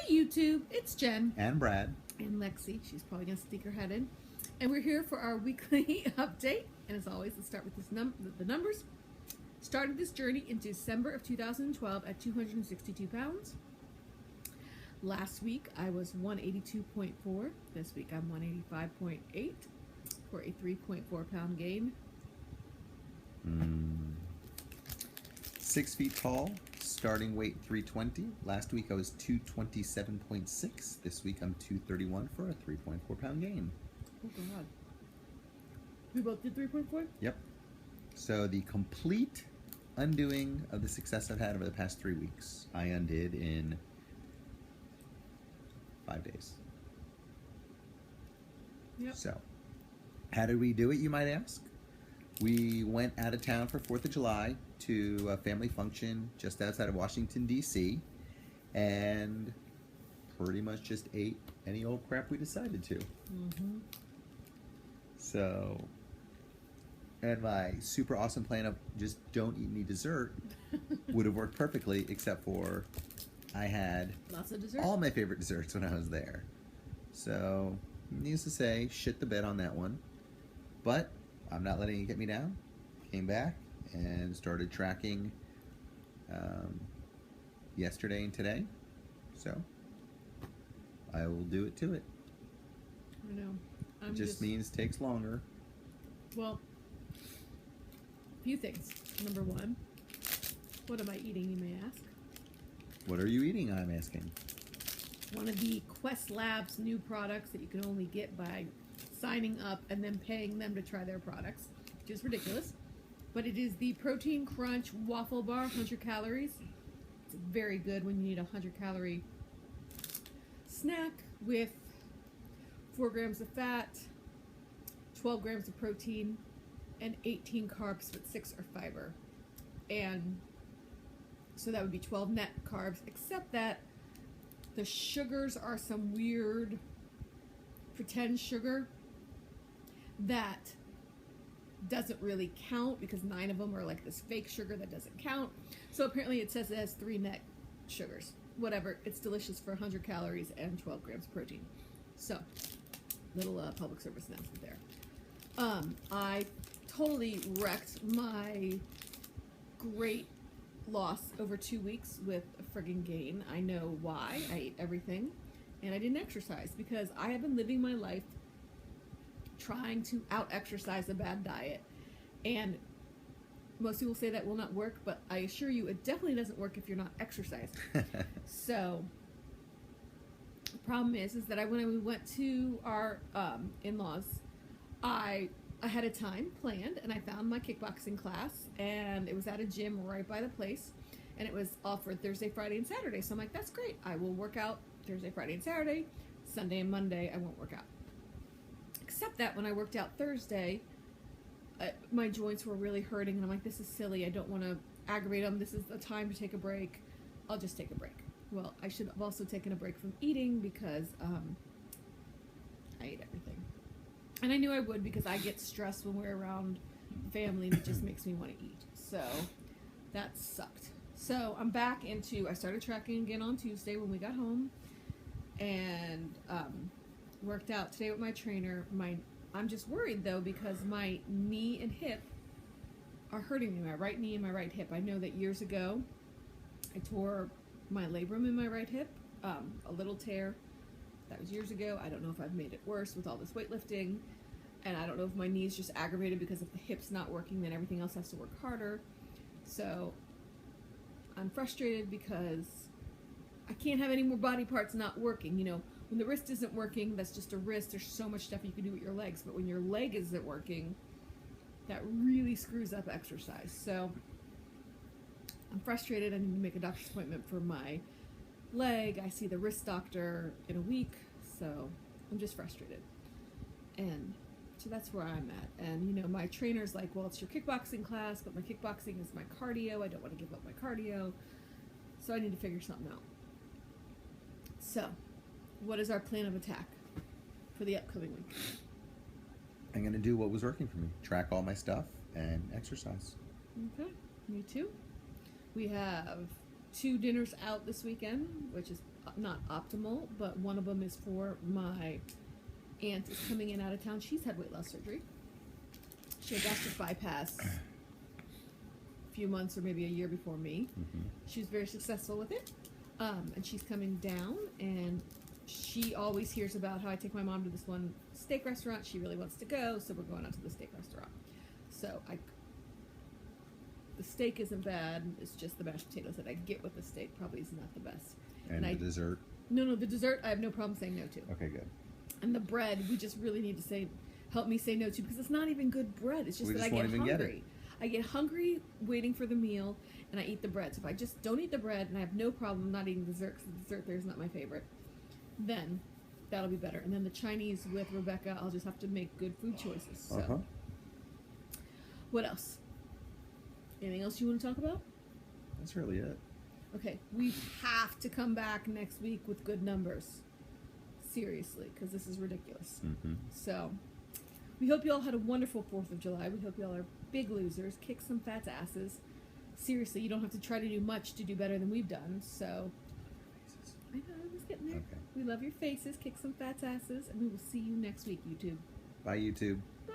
YouTube, it's Jen. And Brad. And Lexi. She's probably going to stick her head in. And we're here for our weekly update. And as always, let's start with the numbers. Started this journey in December of 2012 at 262 pounds. Last week, I was 182.4. This week, I'm 185.8 for a 3.4 pound gain. 6 feet tall, starting weight 320. Last week I was 227.6. This week I'm 231 for a 3.4 pound gain. Oh God. We both did 3.4? Yep. So the complete undoing of the success I've had over the past 3 weeks, I undid in 5 days. Yep. So, how did we do it, you might ask? We went out of town for 4th of July to a family function just outside of Washington, D.C. and pretty much just ate any old crap we decided to. Mm-hmm. So, and my super awesome plan of just don't eat any dessert would have worked perfectly, except for I had Lots of dessert. all my favorite desserts when I was there. So, needless to say, shit the bed on that one. But I'm not letting it get me down. Came back and started tracking yesterday and today. So I will do it to it. I know. It just means takes longer. Well, a few things. Number one, what am I eating, you may ask? What are you eating, I'm asking? One of the Quest Labs new products that you can only get by signing up and then paying them to try their products, which is ridiculous. But it is the Protein Crunch Waffle Bar, 100 calories. It's very good when you need a 100-calorie snack with 4 grams of fat, 12 grams of protein, and 18 carbs, but 6 are fiber. And so that would be 12 net carbs, except that the sugars are some weird pretend sugar that doesn't really count because 9 of them are like this fake sugar that doesn't count. So apparently it says it has 3 net sugars. Whatever, it's delicious for 100 calories and 12 grams of protein. So, little public service announcement there. I totally wrecked my great loss over 2 weeks with a friggin' gain. I know why. I ate everything and I didn't exercise because I have been living my life trying to out-exercise a bad diet, and most people say that will not work, but I assure you it definitely doesn't work if you're not exercising. So the problem is that when we went to our in-laws, I had a time planned and I found my kickboxing class, and it was at a gym right by the place, and it was offered Thursday, Friday, and Saturday. So I'm like, that's great. I will work out Thursday, Friday, and Saturday. Sunday and Monday I won't work out. Except that when I worked out Thursday, my joints were really hurting, and I'm like, this is silly. I don't want to aggravate them. This is the time to take a break. I'll just take a break. Well, I should have also taken a break from eating because I ate everything. And I knew I would because I get stressed when we're around family, and it just makes me want to eat. So that sucked. So I'm back I started tracking again on Tuesday when we got home, and worked out today with my trainer. I'm just worried though because my knee and hip are hurting me, my right knee and my right hip. I know that years ago I tore my labrum in my right hip, a little tear. That was years ago. I don't know if I've made it worse with all this weightlifting, and I don't know if my knee's just aggravated because if the hip's not working, then everything else has to work harder. So I'm frustrated because I can't have any more body parts not working. You know, when the wrist isn't working, that's just a wrist. There's so much stuff you can do with your legs. But when your leg isn't working, that really screws up exercise. So I'm frustrated. I need to make a doctor's appointment for my leg. I see the wrist doctor in a week. So I'm just frustrated. And so that's where I'm at. And, you know, my trainer's like, well, it's your kickboxing class, but my kickboxing is my cardio. I don't want to give up my cardio. So I need to figure something out. So, what is our plan of attack for the upcoming week? I'm going to do what was working for me. Track all my stuff and exercise. Okay, me too. We have 2 dinners out this weekend, which is not optimal, but one of them is for my aunt is coming in out of town. She's had weight loss surgery. She had gastric bypass a few months or maybe a year before me. Mm-hmm. She was very successful with it, and she's coming down, and she always hears about how I take my mom to this one steak restaurant. She really wants to go, so we're going out to the steak restaurant. So the steak isn't bad. It's just the mashed potatoes that I get with the steak probably is not the best. And the dessert. No, the dessert I have no problem saying no to. Okay, good. And the bread, we just really need to help me say no to, because it's not even good bread. It's just We that just I won't get even get hungry. I get hungry waiting for the meal, and I eat the bread. So if I just don't eat the bread, and I have no problem not eating dessert, because the dessert there is not my favorite, then that'll be better. And then the Chinese with Rebecca, I'll just have to make good food choices. So, What else? Anything else you want to talk about? That's really it. Okay, we have to come back next week with good numbers. Seriously, because this is ridiculous. Mm-hmm. So, we hope you all had a wonderful 4th of July. We hope you all are big losers. Kick some fat asses. Seriously, you don't have to try to do much to do better than we've done. So, I know, I was getting there. Okay. We love your faces. Kick some fat asses. And we will see you next week, YouTube. Bye, YouTube. Bye.